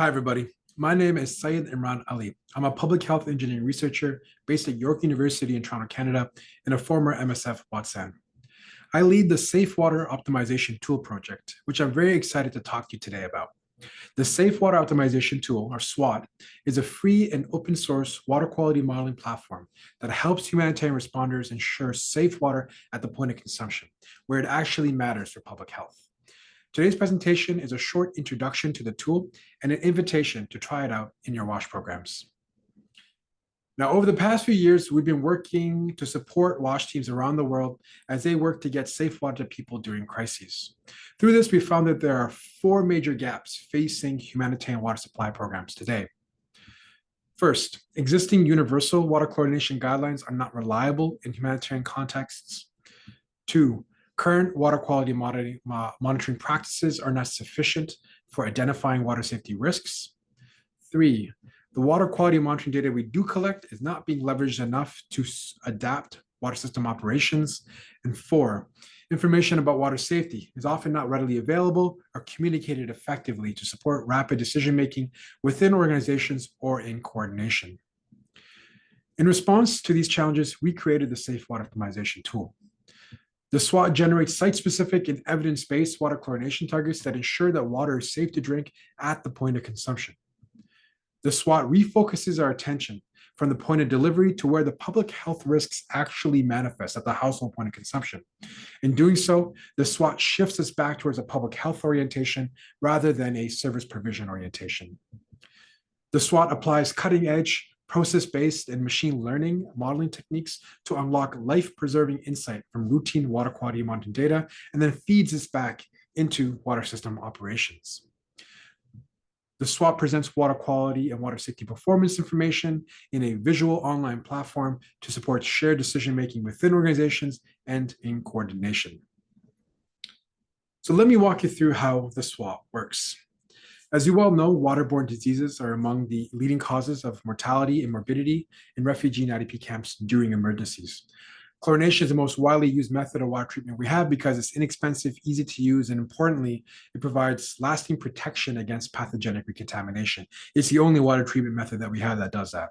Hi, everybody. My name is Syed Imran Ali. I'm a public health engineering researcher based at York University in Toronto, Canada, and a former MSF Watson. I lead the Safe Water Optimization Tool project, which I'm very excited to talk to you today about. The Safe Water Optimization Tool, or SWOT, is a free and open source water quality modeling platform that helps humanitarian responders ensure safe water at the point of consumption, where it actually matters for public health. Today's presentation is a short introduction to the tool and an invitation to try it out in your WASH programs. Now, over the past few years, we've been working to support WASH teams around the world as they work to get safe water to people during crises. Through this, we found that there are four major gaps facing humanitarian water supply programs today. First, existing universal water chlorination guidelines are not reliable in humanitarian contexts. Two, current water quality monitoring practices are not sufficient for identifying water safety risks. Three, the water quality monitoring data we do collect is not being leveraged enough to adapt water system operations. And four, information about water safety is often not readily available or communicated effectively to support rapid decision-making within organizations or in coordination. In response to these challenges, we created the Safe Water Optimization tool. The SWOT generates site-specific and evidence-based water chlorination targets that ensure that water is safe to drink at the point of consumption. The SWOT refocuses our attention from the point of delivery to where the public health risks actually manifest at the household point of consumption. In doing so, the SWOT shifts us back towards a public health orientation rather than a service provision orientation. The SWOT applies cutting-edge, process-based and machine learning modeling techniques to unlock life-preserving insight from routine water quality monitoring data, and then feeds this back into water system operations. The SWOT presents water quality and water safety performance information in a visual online platform to support shared decision-making within organizations and in coordination. So let me walk you through how the SWOT works. As you well know, waterborne diseases are among the leading causes of mortality and morbidity in refugee and IDP camps during emergencies. Chlorination is the most widely used method of water treatment we have because it's inexpensive, easy to use, and importantly, it provides lasting protection against pathogenic recontamination. It's the only water treatment method that we have that does that.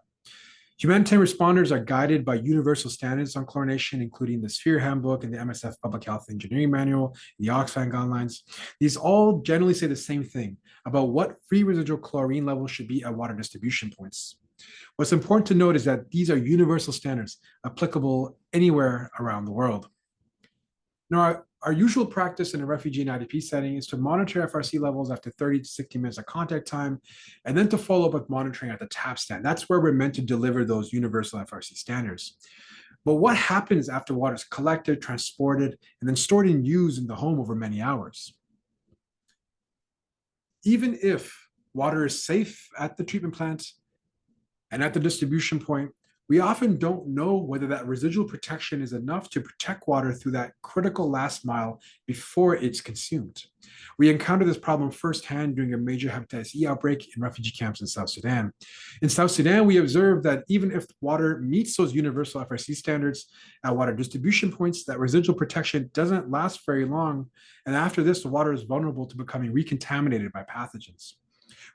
Humanitarian responders are guided by universal standards on chlorination, including the Sphere Handbook and the MSF Public Health Engineering Manual, and the Oxfam guidelines. These all generally say the same thing about what free residual chlorine levels should be at water distribution points. What's important to note is that these are universal standards applicable anywhere around the world. Now, our usual practice in a refugee and IDP setting is to monitor FRC levels after 30 to 60 minutes of contact time, and then to follow up with monitoring at the tap stand. That's where we're meant to deliver those universal FRC standards. But what happens after water is collected, transported, and then stored and used in the home over many hours? Even if water is safe at the treatment plant and at the distribution point, we often don't know whether that residual protection is enough to protect water through that critical last mile before it's consumed. We encountered this problem firsthand during a major hepatitis E outbreak in refugee camps in South Sudan. In South Sudan, we observed that even if water meets those universal FRC standards at water distribution points, that residual protection doesn't last very long. And after this, the water is vulnerable to becoming recontaminated by pathogens.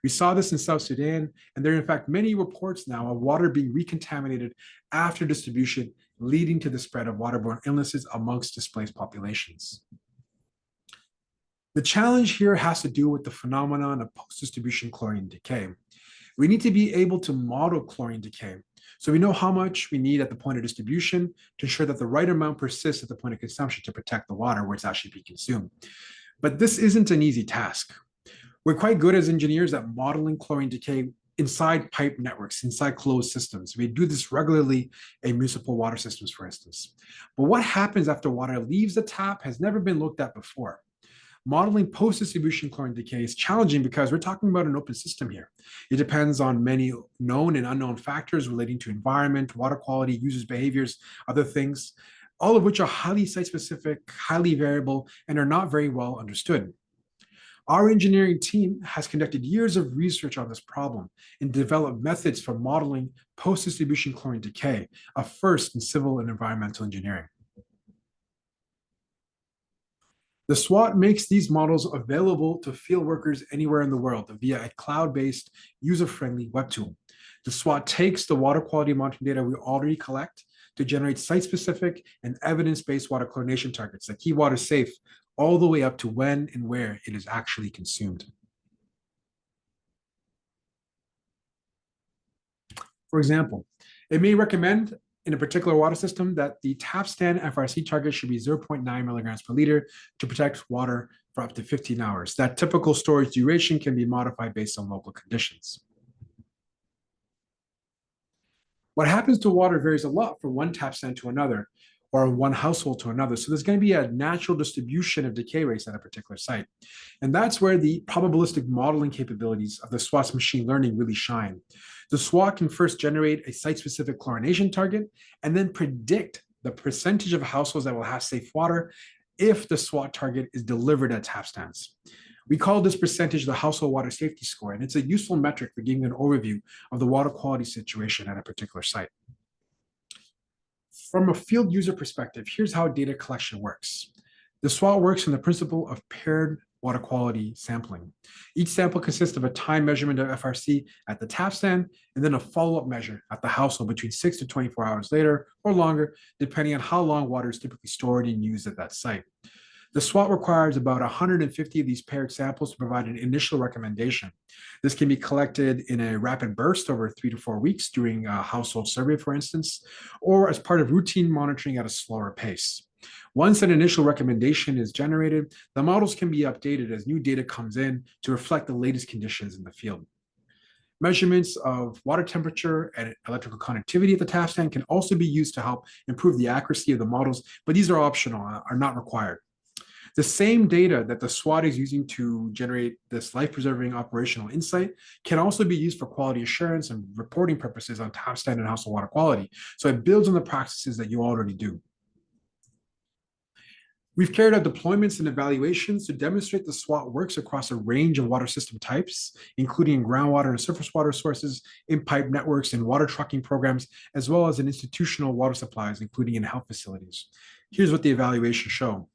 We saw this in South Sudan, and there are in fact many reports now of water being recontaminated after distribution, leading to the spread of waterborne illnesses amongst displaced populations. The challenge here has to do with the phenomenon of post-distribution chlorine decay. We need to be able to model chlorine decay, so we know how much we need at the point of distribution to ensure that the right amount persists at the point of consumption to protect the water where it's actually being consumed. But this isn't an easy task. We're quite good as engineers at modeling chlorine decay inside pipe networks, inside closed systems. We do this regularly in municipal water systems, for instance. But what happens after water leaves the tap has never been looked at before. Modeling post-distribution chlorine decay is challenging because we're talking about an open system here. It depends on many known and unknown factors relating to environment, water quality, users' behaviors, other things, all of which are highly site-specific, highly variable, and are not very well understood. Our engineering team has conducted years of research on this problem and developed methods for modeling post-distribution chlorine decay, a first in civil and environmental engineering. The SWOT makes these models available to field workers anywhere in the world via a cloud-based, user-friendly web tool. The SWOT takes the water quality monitoring data we already collect to generate site-specific and evidence-based water chlorination targets that keep water safe all the way up to when and where it is actually consumed. For example, it may recommend in a particular water system that the tap stand FRC target should be 0.9 milligrams per liter to protect water for up to 15 hours. That typical storage duration can be modified based on local conditions. What happens to water varies a lot from one tap stand to another or one household to another. So there's going to be a natural distribution of decay rates at a particular site. And that's where the probabilistic modeling capabilities of the SWOT's machine learning really shine. The SWOT can first generate a site-specific chlorination target and then predict the percentage of households that will have safe water if the SWOT target is delivered at tap stands. We call this percentage the household water safety score, and it's a useful metric for giving an overview of the water quality situation at a particular site. From a field user perspective, here's how data collection works. The SWOT works on the principle of paired water quality sampling. Each sample consists of a time measurement of FRC at the tap stand and then a follow-up measure at the household between 6 to 24 hours later or longer, depending on how long water is typically stored and used at that site. The SWOT requires about 150 of these paired samples to provide an initial recommendation. This can be collected in a rapid burst over 3 to 4 weeks during a household survey, for instance, or as part of routine monitoring at a slower pace. Once an initial recommendation is generated, the models can be updated as new data comes in to reflect the latest conditions in the field. Measurements of water temperature and electrical conductivity at the tap stand can also be used to help improve the accuracy of the models, but these are optional, are not required. The same data that the SWOT is using to generate this life-preserving operational insight can also be used for quality assurance and reporting purposes on tap stand and household water quality. So it builds on the practices that you already do. We've carried out deployments and evaluations to demonstrate the SWOT works across a range of water system types, including groundwater and surface water sources, in-pipe networks and water trucking programs, as well as in institutional water supplies, including in health facilities. Here's what the evaluations show.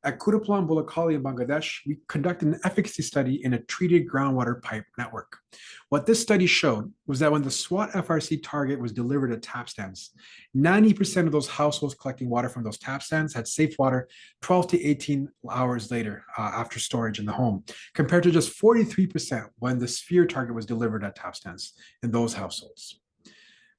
At Kudaplan Bulakali in Bangladesh, we conducted an efficacy study in a treated groundwater pipe network. What this study showed was that when the SWOT FRC target was delivered at tap stands, 90% of those households collecting water from those tap stands had safe water 12 to 18 hours later after storage in the home, compared to just 43% when the sphere target was delivered at tap stands in those households.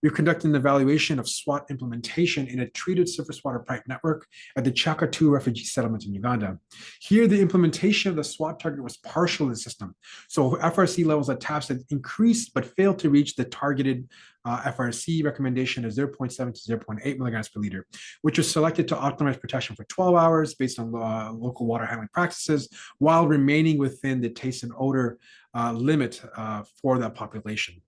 We've conducted an evaluation of SWOT implementation in a treated surface water pipe network at the Ngqabutho refugee settlement in Uganda. Here, the implementation of the SWOT target was partial in the system. So FRC levels at tap stands increased but failed to reach the targeted FRC recommendation of 0.7 to 0.8 milligrams per liter, which was selected to optimize protection for 12 hours based on local water handling practices while remaining within the taste and odor limit for that population.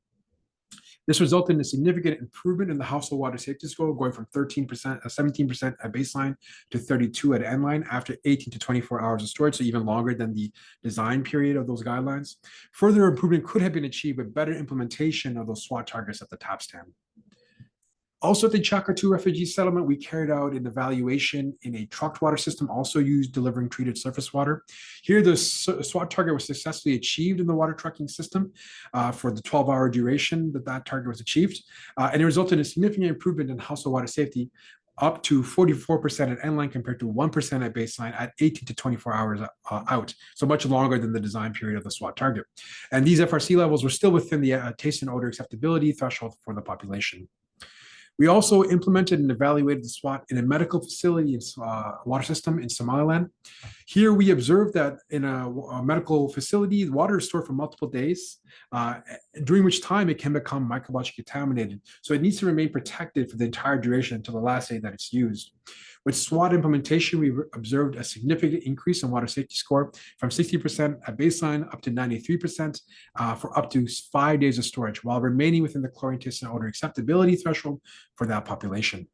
This resulted in a significant improvement in the household water safety score, going from 17% at baseline to 32 at endline after 18 to 24 hours of storage, so even longer than the design period of those guidelines. Further improvement could have been achieved with better implementation of those SWOT targets at the tap stand. Also at the Ngqabutho refugee settlement, we carried out an evaluation in a trucked water system also used delivering treated surface water. Here, the SWOT target was successfully achieved in the water trucking system for the 12-hour duration that target was achieved. And it resulted in a significant improvement in household water safety, up to 44% at endline compared to 1% at baseline at 18 to 24 hours out, so much longer than the design period of the SWOT target. And these FRC levels were still within the taste and odor acceptability threshold for the population. We also implemented and evaluated the SWOT in a medical facility and water system in Somaliland. Here we observed that in a medical facility, the water is stored for multiple days, during which time it can become microbiologically contaminated. So it needs to remain protected for the entire duration until the last day that it's used. With SWOT implementation, we observed a significant increase in water safety score from 60% at baseline up to 93% for up to 5 days of storage, while remaining within the chlorine taste and odor acceptability threshold for that population.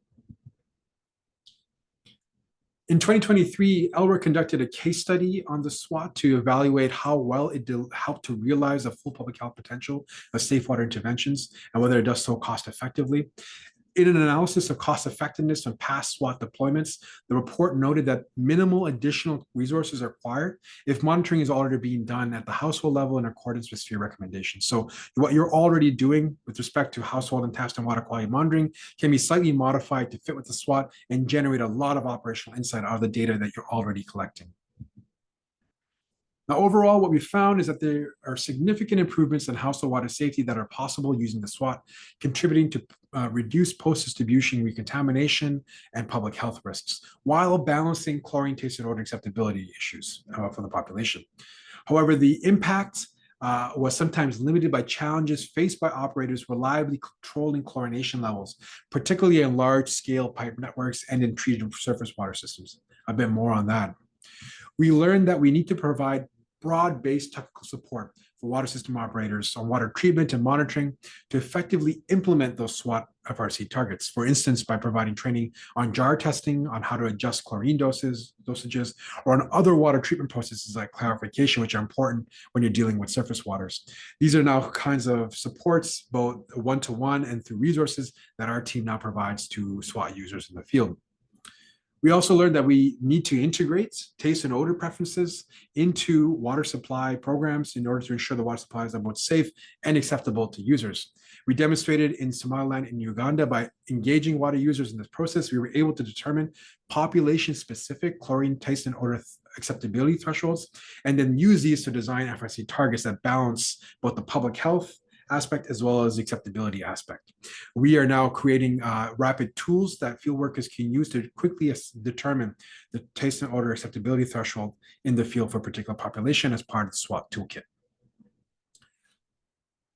In 2023, ELRA conducted a case study on the SWOT to evaluate how well it helped to realize the full public health potential of safe water interventions and whether it does so cost effectively. In an analysis of cost effectiveness on past SWOT deployments, the report noted that minimal additional resources are required if monitoring is already being done at the household level in accordance with sphere recommendations. So what you're already doing with respect to household and task and water quality monitoring can be slightly modified to fit with the SWOT and generate a lot of operational insight out of the data that you're already collecting. Now, overall, what we found is that there are significant improvements in household water safety that are possible using the SWOT, contributing to reduced post-distribution recontamination and public health risks, while balancing chlorine taste and odor acceptability issues for the population. However, the impact was sometimes limited by challenges faced by operators reliably controlling chlorination levels, particularly in large-scale pipe networks and in treated surface water systems. A bit more on that. We learned that we need to provide broad-based technical support for water system operators on water treatment and monitoring to effectively implement those SWOT FRC targets. For instance, by providing training on jar testing, on how to adjust chlorine dosages, or on other water treatment processes like clarification, which are important when you're dealing with surface waters. These are now kinds of supports, both one-to-one and through resources that our team now provides to SWOT users in the field. We also learned that we need to integrate taste and odor preferences into water supply programs in order to ensure the water supplies are both safe and acceptable to users. We demonstrated in Somaliland and Uganda by engaging water users in this process, we were able to determine population-specific chlorine taste and odor acceptability thresholds, and then use these to design FRC targets that balance both the public health aspect as well as the acceptability aspect. We are now creating rapid tools that field workers can use to quickly determine the taste and odor acceptability threshold in the field for a particular population as part of the SWOT toolkit.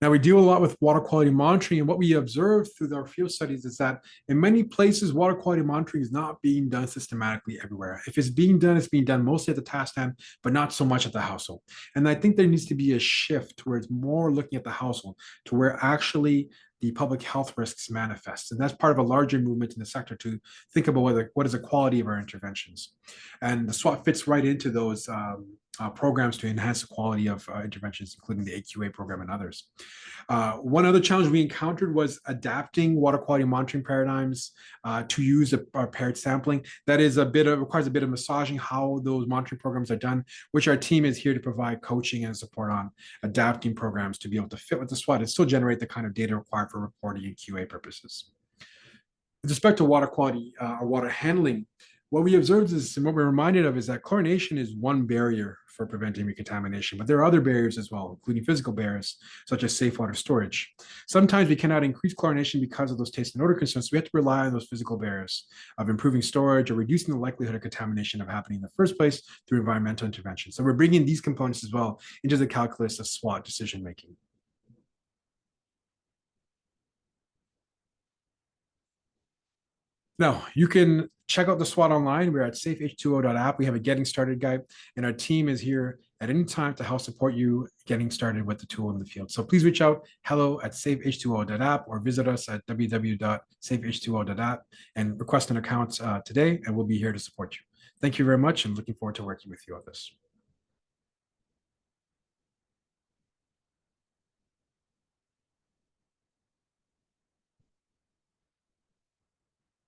Now, we deal a lot with water quality monitoring, and what we observed through our field studies is that in many places, water quality monitoring is not being done systematically everywhere. If it's being done, it's being done mostly at the task hand, but not so much at the household. And I think there needs to be a shift towards more looking at the household to where actually the public health risks manifest. And that's part of a larger movement in the sector to think about what is the quality of our interventions. And the SWOT fits right into those programs to enhance the quality of interventions, including the AQA program and others. One other challenge we encountered was adapting water quality monitoring paradigms to use a paired sampling. That is requires a bit of massaging how those monitoring programs are done, which our team is here to provide coaching and support on adapting programs to be able to fit with the SWOT and still generate the kind of data required for reporting and QA purposes. With respect to water quality or water handling, what we observed is, and what we're reminded of, is that chlorination is one barrier for preventing recontamination, but there are other barriers as well, including physical barriers, such as safe water storage. Sometimes we cannot increase chlorination because of those taste and odor concerns, so we have to rely on those physical barriers of improving storage or reducing the likelihood of contamination of happening in the first place through environmental intervention. So we're bringing these components as well into the calculus of SWOT decision-making. Now, you can check out the SWOT online. We're at safeh2o.app. We have a getting started guide, and our team is here at any time to help support you getting started with the tool in the field. So please reach out, hello@safeh2o.app, or visit us at www.safeh2o.app and request an account today, and we'll be here to support you. Thank you very much, and looking forward to working with you on this.